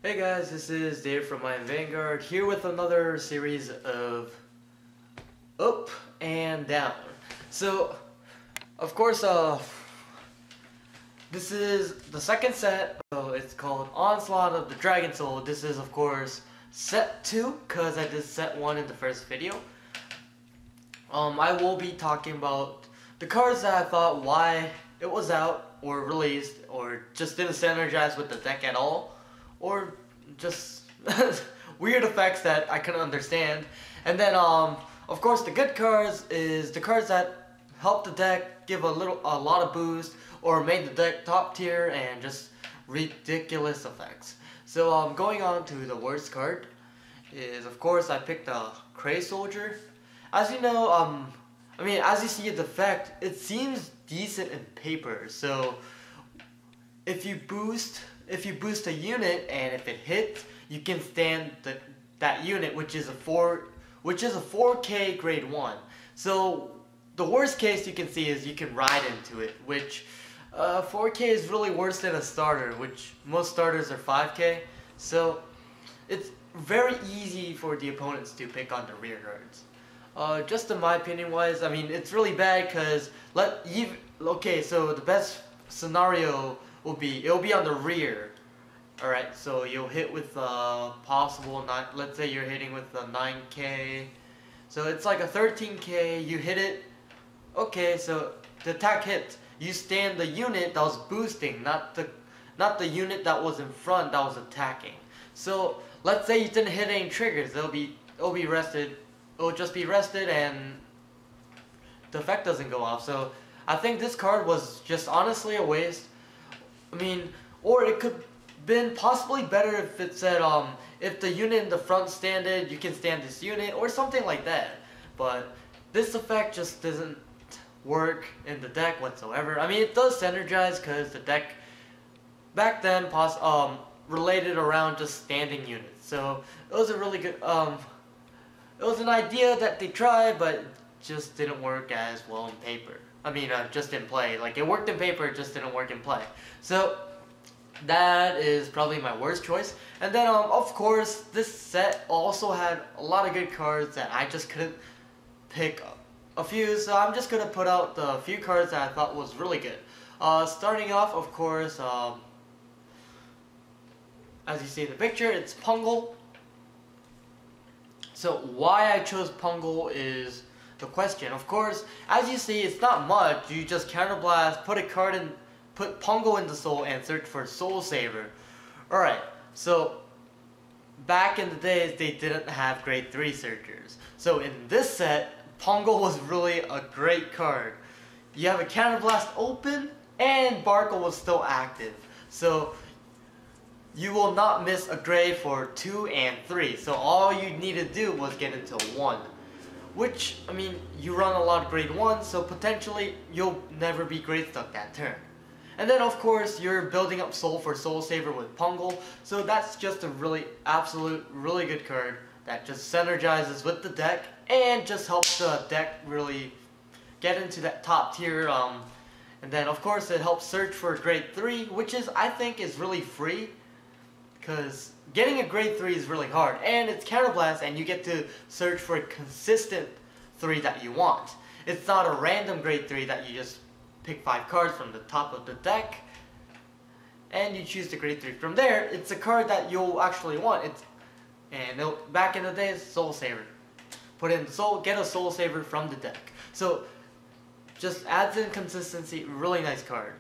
Hey guys, this is Dave from my Vanguard here with another series of up and down. So, of course, this is the second set. It's called Onslaught of the Dragon Soul. This is, of course, set 2 because I did set 1 in the first video. I will be talking about the cards that I thought why it was out or released or just didn't synergize with the deck at all, or just weird effects that I couldn't understand. And then of course the good cards is the cards that help the deck give a lot of boost or made the deck top tier and just ridiculous effects. So going on to the worst card is, of course, I picked a Cray Soldier. As you know, as you see its effect, it seems decent in paper. So if you boost a unit and if it hits, you can stand that unit, which is a 4K grade 1. So the worst case you can see is you can ride into it, which 4K is really worse than a starter, which most starters are 5K. So it's very easy for the opponents to pick on the rear guards. Just in my opinion wise, it's really bad because so the best scenario will be, it'll be on the rear. Alright, so you'll hit with possible 9, let's say you're hitting with a 9K. So it's like a 13K, you hit it. Okay, so the attack hits. You stand the unit that was boosting, not the unit that was in front that was attacking. So let's say you didn't hit any triggers, it'll be rested. It'll just be rested and the effect doesn't go off. So I think this card was just honestly a waste. Or it could been possibly better if it said if the unit in the front standed, you can stand this unit or something like that. But this effect just doesn't work in the deck whatsoever. It does synergize because the deck back then related around just standing units. So it was a really good it was an idea that they tried, but just didn't work as well in paper. Just in play. Like, it worked in paper, it just didn't work in play. So that is probably my worst choice. And then of course this set also had a lot of good cards that I just couldn't pick a few, so I'm just gonna put out the few cards that I thought was really good. Starting off, of course, as you see in the picture, it's Pungle. So why I chose Pungle is the question. Of course, as you see, it's not much. You just counterblast, put Pungle in the soul and search for Soul Saver. Alright, so back in the days they didn't have grade 3 searchers. So in this set, Pungle was really a great card. You have a counterblast open and Barkle was still active. So you will not miss a grade for 2 and 3. So all you need to do was get into 1. Which, you run a lot of grade 1, so potentially you'll never be grade stuck that turn. And then of course you're building up soul for Soul Saver with Pungle. So that's just a really good card that just synergizes with the deck and just helps the deck really get into that top tier. And then of course it helps search for grade 3, which I think is really free. Because getting a grade 3 is really hard, and it's counterblast, and you get to search for a consistent 3 that you want. It's not a random grade 3 that you just pick 5 cards from the top of the deck, and you choose the grade 3 from there. It's a card that you'll actually want. Back in the day, it's Soul Saver. Put in the soul, get a Soul Saver from the deck. So just adds in consistency. Really nice card.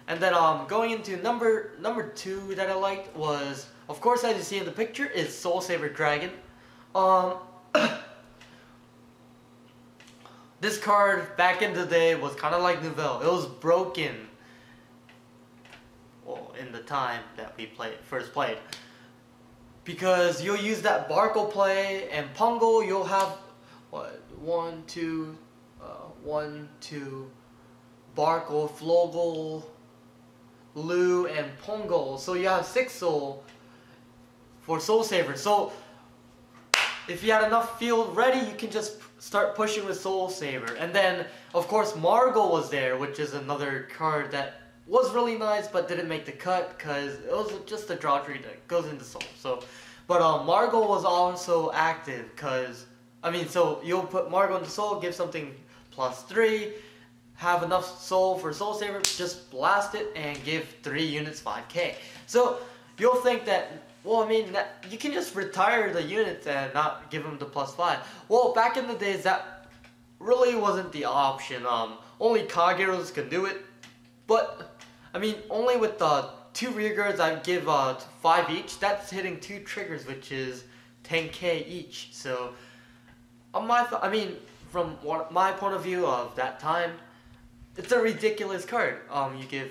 And then going into number 2 that I liked was, of course, as you see in the picture, is Soul Saver Dragon. This card back in the day was kind of like Nouvelle. It was broken. Well, in the time that we first played, because you'll use that Barkle play and Pungle. You'll have what 1, 2, Barkle, Flogel, Lu, and Pungle. So you have 6 soul for Soul Saver. So if you had enough field ready, you can just start pushing with Soul Saver. And then of course Margot was there, which is another card that was really nice, but didn't make the cut because it was just a draw tree that goes into soul. So, but Margot was also active because, I mean, so you'll put Margot into soul, give something +3, have enough soul for Soul Saver, just blast it and give 3 units 5k. So you'll think that, well, I mean, you can just retire the units and not give them the +5. Well, back in the days, that really wasn't the option. Only Kageros could do it, but I mean, only with the 2 rear guards, I give 5 each. That's hitting 2 triggers, which is 10k each. So, on I mean, from my point of view of that time, it's a ridiculous card. You give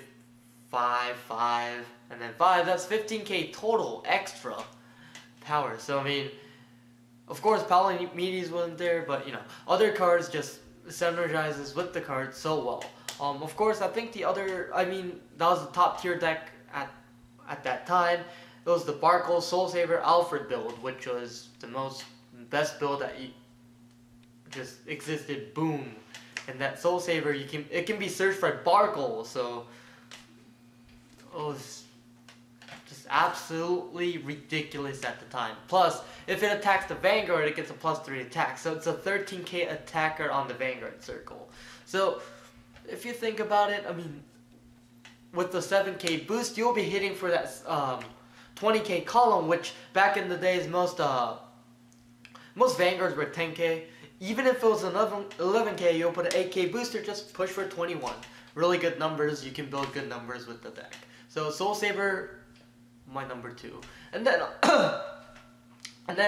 5, 5, and then 5. That's 15k total extra power. So I mean, of course, Palamedes wasn't there, but you know, other cards just synergizes with the card so well. Of course, I think the other, I mean, that was the top tier deck at that time. It was the Barkle Soul Saver Alfred build, which was the best build that just existed. Boom. And that Soul Saver, it can be searched by Barkle, so it was just absolutely ridiculous at the time. Plus, if it attacks the Vanguard, it gets a +3 attack, so it's a 13k attacker on the Vanguard circle. So if you think about it, I mean, with the 7k boost, you'll be hitting for that 20k column, which back in the days, most Vanguards were 10k. Even if it was 11k, you'll put an 8k booster, just push for 21. Really good numbers, you can build good numbers with the deck. So Soul Saver, my number 2. And then,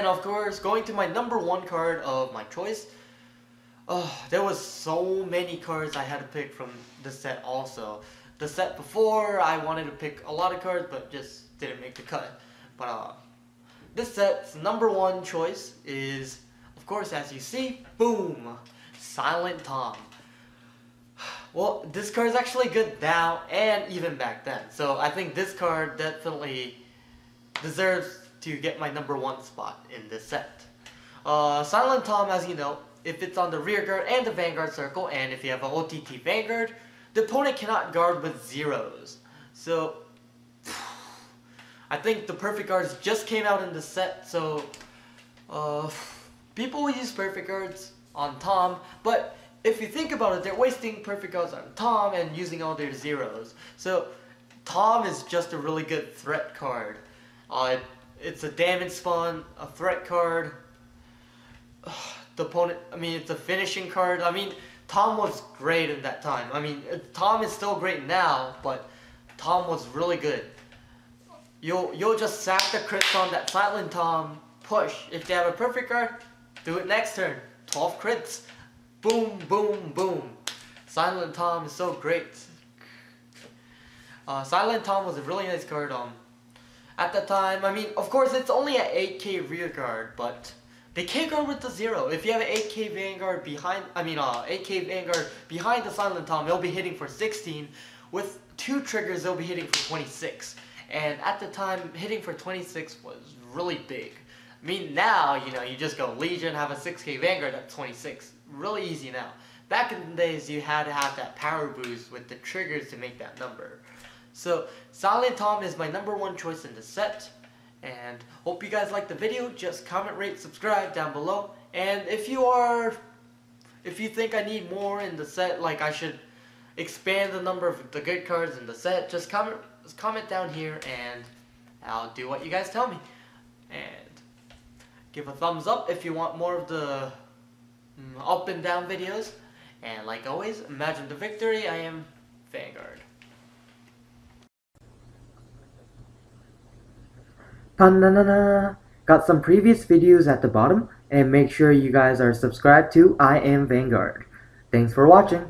of course, going to my number 1 card of my choice. There was so many cards I had to pick from the set also. The set before, I wanted to pick a lot of cards, but just didn't make the cut. But this set's number 1 choice is, of course, as you see, boom, Silent Tom. Well, this card is actually good now and even back then. So I think this card definitely deserves to get my number 1 spot in this set. Silent Tom, as you know, if it's on the rear guard and the Vanguard circle, and if you have an OTT Vanguard, the opponent cannot guard with zeros. So I think the perfect guards just came out in the set, so people will use perfect guards on Tom, but if you think about it, they're wasting perfect guards on Tom and using all their zeros. So Tom is just a really good threat card. It's a damage spawn, a threat card. The opponent, I mean, it's a finishing card. I mean, Tom was great in that time. I mean, Tom is still great now, but Tom was really good. You'll just sack the crits on that Silent Tom, push. If they have a perfect card, do it next turn. 12 crits. Boom, boom, boom. Silent Tom is so great. Silent Tom was a really nice card at the time. I mean, of course, it's only an 8k rear guard, but they can't guard with the 0. If you have an 8k Vanguard behind, 8k Vanguard behind the Silent Tom, it'll be hitting for 16. With 2 triggers, they'll be hitting for 26. And at the time, hitting for 26 was really big. I mean, now, you know, you just go Legion, have a 6k Vanguard at 26. Really easy now. Back in the days, you had to have that power boost with the triggers to make that number. So, Silent Tom is my number 1 choice in the set. And hope you guys liked the video. Just comment, rate, subscribe down below. And if you think I need more in the set, like I should expand the number of the good cards in the set, just comment down here and I'll do what you guys tell me. And give a thumbs up if you want more of the up and down videos. And like always, imagine the victory. I am Vanguard. Ta-na-na-na. Got some previous videos at the bottom, and make sure you guys are subscribed to I Am Vanguard. Thanks for watching.